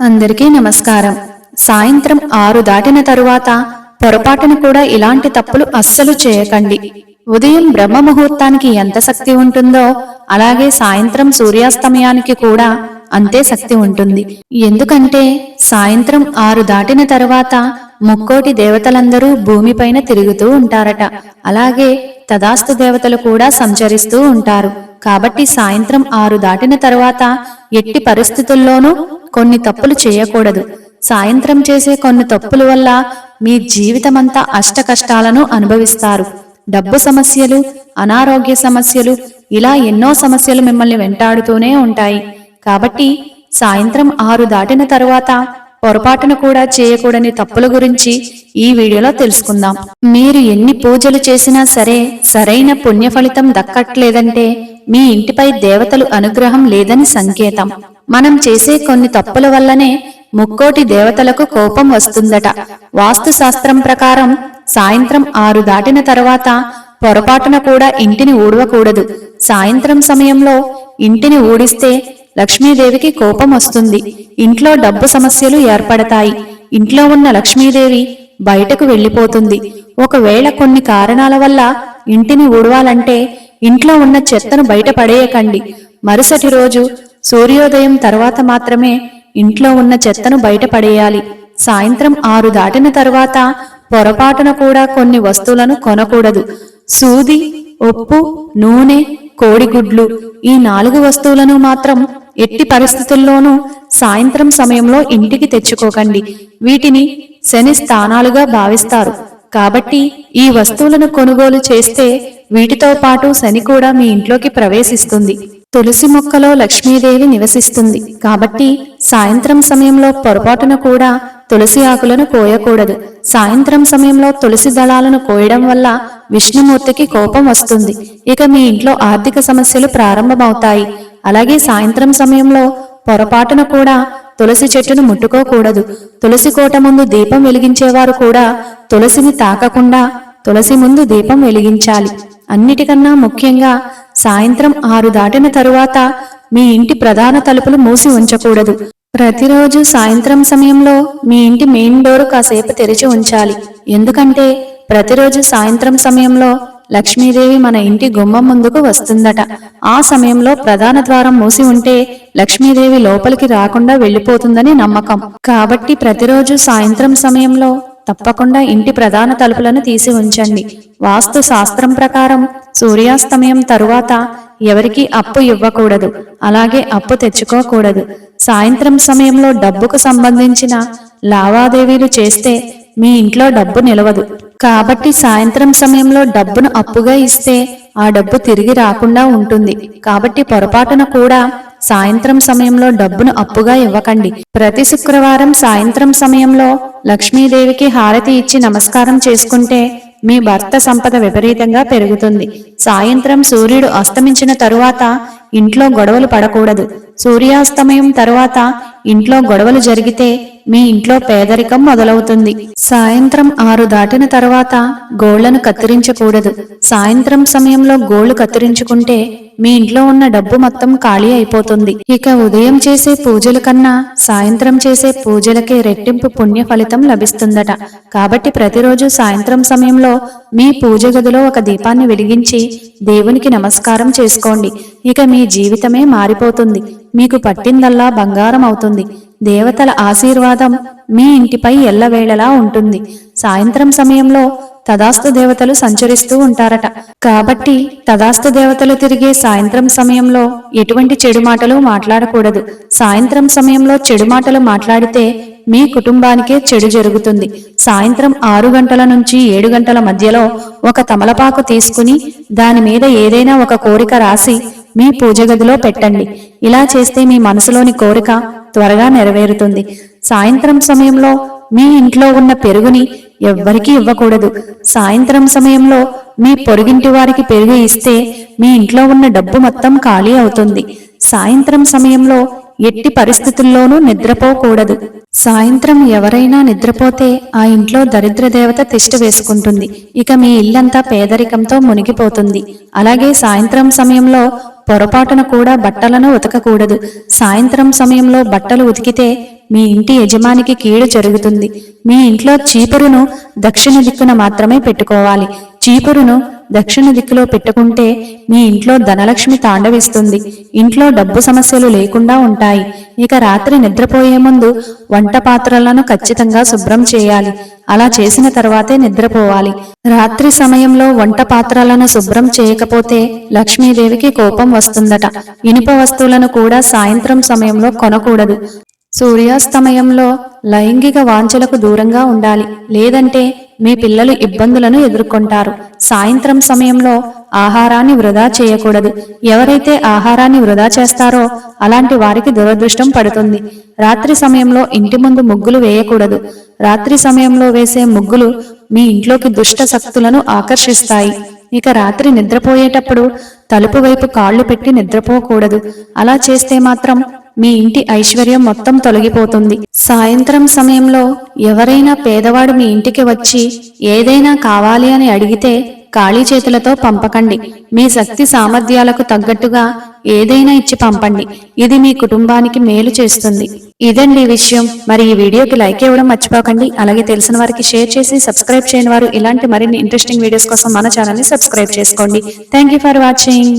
అందరికీ నమస్కారం. సాయంత్రం 6 దాటిన తరువాత పొరపాటున కూడా ఇలాంటి తప్పులు అస్సలు చేయకండి. ఉదయం బ్రహ్మ ముహూర్తానికి ఎంత శక్తి ఉంటుందో అలాగే సాయంత్రం సూర్యాస్తమయానికి కూడా అంతే శక్తి ఉంటుంది. ఎందుకంటే సాయంత్రం 6 దాటిన తరువాత ముక్కోటి దేవతలందరూ భూమిపైన తిరుగుతూ ఉంటారట. అలాగే తదాస్తు దేవతలు కూడా సంచరిస్తూ ఉంటారు. కాబట్టి సాయంత్రం 6 దాటిన తరువాత ఎట్టి పరిస్థితుల్లోనూ కొన్ని తప్పులు చేయకూడదు. సాయంత్రం చేసే కొన్ని తప్పుల వల్ల మీ జీవితమంతా అష్ట కష్టాలను అనుభవిస్తారు. డబ్బు సమస్యలు, అనారోగ్య సమస్యలు, ఇలా ఎన్నో సమస్యలు మిమ్మల్ని వెంటాడుతూనే ఉంటాయి. కాబట్టి సాయంత్రం 6 దాటిన తరువాత పొరపాటున కూడా చేయకూడని తప్పుల గురించి ఈ వీడియోలో తెలుసుకుందాం. మీరు ఎన్ని పూజలు చేసినా సరే సరైన పుణ్య ఫలితం దక్కట్లేదంటే మీ ఇంటిపై దేవతలు అనుగ్రహం లేదని సంకేతం. మనం చేసే కొన్ని తప్పుల వల్లనే ముక్కోటి దేవతలకు కోపం వస్తుందట. వాస్తు శాస్త్రం ప్రకారం సాయంత్రం 6 దాటిన తర్వాత పొరపాటున కూడా ఇంటిని ఊడవకూడదు. సాయంత్రం సమయంలో ఇంటిని ఊడిస్తే లక్ష్మీదేవికి కోపం వస్తుంది. ఇంట్లో డబ్బు సమస్యలు ఏర్పడతాయి. ఇంట్లో ఉన్న లక్ష్మీదేవి బయటకు వెళ్లిపోతుంది. ఒకవేళ కొన్ని కారణాల వల్ల ఇంటిని ఊడవాలంటే ఇంట్లో ఉన్న చెత్తను బయట పడేయకండి. మరుసటి రోజు సూర్యోదయం తర్వాత మాత్రమే ఇంట్లో ఉన్న చెత్తను బయట పడేయాలి. సాయంత్రం 6 దాటిన తర్వాత పొరపాటున కూడా కొన్ని వస్తువులను కొనకూడదు. సూది, ఉప్పు, నూనె, కోడిగుడ్లు ఈ 4 వస్తువులను మాత్రం ఎట్టి పరిస్థితుల్లోనూ సాయంత్రం సమయంలో ఇంటికి తెచ్చుకోకండి. వీటిని శని స్థానాలుగా భావిస్తారు. కాబట్టి ఈ వస్తువులను కొనుగోలు చేస్తే వీటితో పాటు శని కూడా మీ ఇంట్లోకి ప్రవేశిస్తుంది. తులసి మొక్కలో లక్ష్మీదేవి నివసిస్తుంది. కాబట్టి సాయంత్రం సమయంలో పొరపాటున కూడా తులసి ఆకులను కోయకూడదు. సాయంత్రం సమయంలో తులసి దళాలను కోయడం వల్ల విష్ణుమూర్తికి కోపం వస్తుంది. ఇక మీ ఇంట్లో ఆర్థిక సమస్యలు ప్రారంభమవుతాయి. అలాగే సాయంత్రం సమయంలో పొరపాటున కూడా తులసి చెట్టును ముట్టుకోకూడదు. తులసి కోట ముందు దీపం వెలిగించేవారు కూడా తులసిని తాకకుండా తులసి ముందు దీపం వెలిగించాలి. అన్నిటికన్నా ముఖ్యంగా సాయంత్రం 6 దాటిన తరువాత మీ ఇంటి ప్రధాన తలుపులు మూసి ఉంచకూడదు. ప్రతిరోజు సాయంత్రం సమయంలో మీ ఇంటి మెయిన్ డోర్ కాసేపు తెరిచి ఉంచాలి. ఎందుకంటే ప్రతిరోజు సాయంత్రం సమయంలో లక్ష్మీదేవి మన ఇంటి గుమ్మం ముందుకు వస్తుందట. ఆ సమయంలో ప్రధాన ద్వారం మూసి ఉంటే లక్ష్మీదేవి లోపలికి రాకుండా వెళ్లిపోతుందని నమ్మకం. కాబట్టి ప్రతిరోజు సాయంత్రం సమయంలో తప్పకుండా ఇంటి ప్రధాన తలుపులను తీసి ఉంచండి. వాస్తు శాస్త్రం ప్రకారం సూర్యాస్తమయం తరువాత ఎవరికి అప్పు ఇవ్వకూడదు. అలాగే అప్పు తెచ్చుకోకూడదు. సాయంత్రం సమయంలో డబ్బుకు సంబంధించిన లావాదేవీలు చేస్తే మీ ఇంట్లో డబ్బు నిలవదు. కాబట్టి సాయంత్రం సమయంలో డబ్బును అప్పుగా ఇస్తే ఆ డబ్బు తిరిగి రాకుండా ఉంటుంది. కాబట్టి పొరపాటున కూడా సాయంత్రం సమయంలో డబ్బును అప్పుగా ఇవ్వకండి. ప్రతి శుక్రవారం సాయంత్రం సమయంలో లక్ష్మీదేవికి హారతి ఇచ్చి నమస్కారం చేసుకుంటే మీ భర్త సంపద విపరీతంగా పెరుగుతుంది. సాయంత్రం సూర్యుడు అస్తమించిన తరువాత ఇంట్లో గొడవలు పడకూడదు. సూర్యాస్తమయం తరువాత ఇంట్లో గొడవలు జరిగితే మీ ఇంట్లో పేదరికం మొదలవుతుంది. సాయంత్రం 6 దాటిన తరువాత గోళ్లను కత్తిరించకూడదు. సాయంత్రం సమయంలో గోళ్లు కత్తిరించుకుంటే మీ ఇంట్లో ఉన్న డబ్బు మొత్తం ఖాళీ అయిపోతుంది. ఇక ఉదయం చేసే పూజల కన్నా సాయంత్రం చేసే పూజలకే రెట్టింపు పుణ్య ఫలితం లభిస్తుందట. కాబట్టి ప్రతిరోజు సాయంత్రం సమయంలో మీ పూజ గదిలో ఒక దీపాన్ని వెలిగించి దేవునికి నమస్కారం చేసుకోండి. ఇక మీ జీవితమే మారిపోతుంది. మీకు పట్టిందల్లా బంగారం అవుతుంది. దేవతల ఆశీర్వాదం మీ ఇంటిపై ఎల్లవేళలా ఉంటుంది. సాయంత్రం సమయంలో తదాస్తు దేవతలు సంచరిస్తూ ఉంటారట. కాబట్టి తదాస్తు దేవతలు తిరిగే సాయంత్రం సమయంలో ఎటువంటి చెడు మాటలు మాట్లాడకూడదు. సాయంత్రం సమయంలో చెడు మాటలు మాట్లాడితే మీ కుటుంబానికే చెడు జరుగుతుంది. సాయంత్రం 6 గంటల నుంచి 7 గంటల మధ్యలో ఒక తమలపాకు తీసుకుని దాని మీద ఏదైనా ఒక కోరిక రాసి మీ పూజ గదిలో పెట్టండి. ఇలా చేస్తే మీ మనసులోని కోరిక త్వరగా నెరవేరుతుంది. సాయంత్రం సమయంలో మీ ఇంట్లో ఉన్న పెరుగుని ఎవ్వరికీ ఇవ్వకూడదు. సాయంత్రం సమయంలో మీ పొరుగింటి వారికి పెరుగు ఇస్తే మీ ఇంట్లో ఉన్న డబ్బు మొత్తం ఖాళీ అవుతుంది. సాయంత్రం సమయంలో ఎట్టి పరిస్థితుల్లోనూ నిద్రపోకూడదు. సాయంత్రం ఎవరైనా నిద్రపోతే ఆ ఇంట్లో దరిద్ర దేవత తిష్ట వేసుకుంటుంది. ఇక మీ ఇల్లంతా పేదరికంతో మునిగిపోతుంది. అలాగే సాయంత్రం సమయంలో పొరపాటున కూడా బట్టలను ఉతకకూడదు. సాయంత్రం సమయంలో బట్టలు ఉతికితే మీ ఇంటి యజమానికి కీడు జరుగుతుంది. మీ ఇంట్లో చీపురును దక్షిణ దిక్కున మాత్రమే పెట్టుకోవాలి. చీపురును దక్షిణ దిక్కులో పెట్టుకుంటే మీ ఇంట్లో ధనలక్ష్మి తాండవిస్తుంది. ఇంట్లో డబ్బు సమస్యలు లేకుండా ఉంటాయి. ఇక రాత్రి నిద్రపోయే ముందు వంట పాత్రలను ఖచ్చితంగా శుభ్రం చేయాలి. అలా చేసిన తర్వాతే నిద్రపోవాలి. రాత్రి సమయంలో వంట పాత్రలను శుభ్రం చేయకపోతే లక్ష్మీదేవికి కోపం వస్తుందట. ఇనుప వస్తువులను కూడా సాయంత్రం సమయంలో కొనకూడదు. సూర్యాస్తమయంలో లైంగిక వాంఛలకు దూరంగా ఉండాలి. లేదంటే మీ పిల్లలు ఇబ్బందులను ఎదుర్కొంటారు. సాయంత్రం సమయంలో ఆహారాన్ని వృధా చేయకూడదు. ఎవరైతే ఆహారాన్ని వృధా చేస్తారో అలాంటి వారికి దురదృష్టం పడుతుంది. రాత్రి సమయంలో ఇంటి ముందు ముగ్గులు వేయకూడదు. రాత్రి సమయంలో వేసే ముగ్గులు మీ ఇంట్లోకి దుష్ట శక్తులను ఆకర్షిస్తాయి. ఇక రాత్రి నిద్రపోయేటప్పుడు తలుపు వైపు కాళ్లు పెట్టి నిద్రపోకూడదు. అలా చేస్తే మాత్రం మీ ఇంటి ఐశ్వర్యం మొత్తం తొలగిపోతుంది. సాయంత్రం సమయంలో ఎవరైనా పేదవాడు మీ ఇంటికి వచ్చి ఏదైనా కావాలి అని అడిగితే ఖాళీ చేతులతో పంపకండి. మీ శక్తి సామర్థ్యాలకు తగ్గట్టుగా ఏదైనా ఇచ్చి పంపండి. ఇది మీ కుటుంబానికి మేలు చేస్తుంది. ఇదండి విషయం. మరి ఈ వీడియోకి లైక్ ఇవ్వడం మర్చిపోకండి. అలాగే తెలిసిన వారికి షేర్ చేసి సబ్స్క్రైబ్ చేయని వారు ఇలాంటి మరిన్ని ఇంట్రెస్టింగ్ వీడియోస్ కోసం మన ఛానల్ ని సబ్స్క్రైబ్ చేసుకోండి. Thank you for watching.